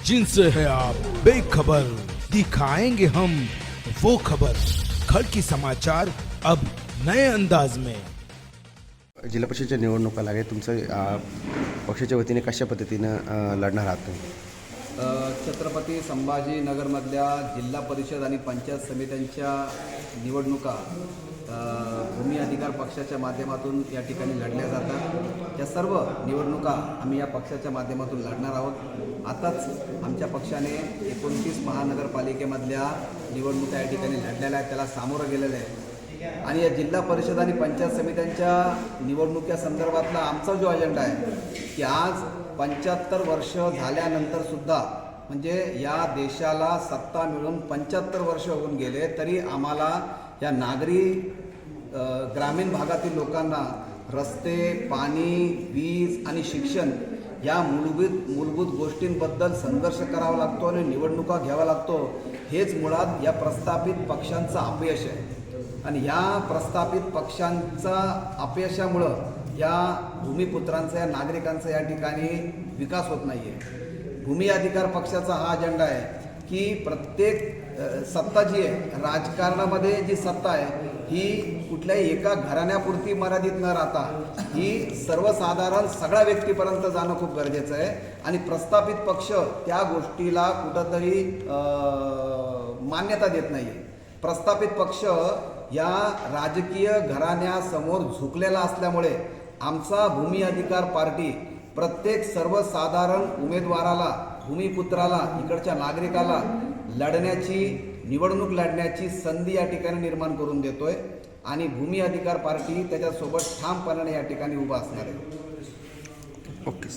जिनसे है आप बेखबर, दिखाएंगे हम वो खबर। खड़की समाचार अब नए अंदाज में। जिल्हा परिषदेच्या निवडणुका लागेल, तुमचं पक्षाच्या वतीने कशा पद्धतीनं लढणार आहात तुम्ही? छत्रपती संभाजीनगरमधल्या जिल्हा परिषद आणि पंचायत समित्यांच्या निवडणुका भूमी अधिकार पक्षाच्या माध्यमातून या ठिकाणी लढल्या जातात। या सर्व निवडणुका आम्ही या पक्षाच्या माध्यमातून लढणार आहोत। आताच आमच्या पक्षाने 29 महानगरपालिकेमधल्या निवडणुका या ठिकाणी लढलेल्या आहेत, त्याला सामोरं गेलेलं आहे। आणि या जिल्हा परिषद आणि पंचायत समित्यांच्या निवडणुकीसंदर्भातला आमचा जो अजेंडा आहे की आज 75 वर्ष झाल्यानंतर सुद्धा, म्हणजे या देशाला सत्ता मिळून 75 वर्ष होऊन गेले तरी आम्हाला या नागरी ग्रामीण भागातील लोकांना रस्ते, पाणी, वीज आणि शिक्षण या मूलभूत गोष्टींबद्दल संघर्ष करावा लागतो आणि निवडणुका घ्यावा लागतो। हेच मुळात या प्रस्थापित पक्षांचं अपयश आहे। आणि या प्रस्थापित पक्षांचा अपयशामुळं या भूमिपुत्रांचा, या नागरिकांचा या ठिकाणी विकास होत नाही आहे। भूमी अधिकार पक्षाचा हा अजेंडा आहे की प्रत्येक सत्ता जी आहे, राजकारणामध्ये जी सत्ता आहे ही कुठल्याही एका घराण्यापुरती मर्यादित न राहता ही सर्वसाधारण सगळ्या व्यक्तीपर्यंत जाणं खूप गरजेचं आहे। आणि प्रस्थापित पक्ष त्या गोष्टीला कुठंतरी मान्यता देत नाही आहे। प्रस्थापित पक्ष या राजकीय घराण्यासमोर झुकलेला असल्यामुळे आमचा भूमी अधिकार पार्टी प्रत्येक सर्वसाधारण उमेदवाराला, भूमिपुत्राला, इकडच्या नागरिकाला निवडणूक लढण्याची संधी या ठिकाणी निर्माण करून देतोय। आणि भूमी अधिकार पार्टी त्याच्यासोबत ठामपणाने या ठिकाणी उभा असणार आहे। ओके.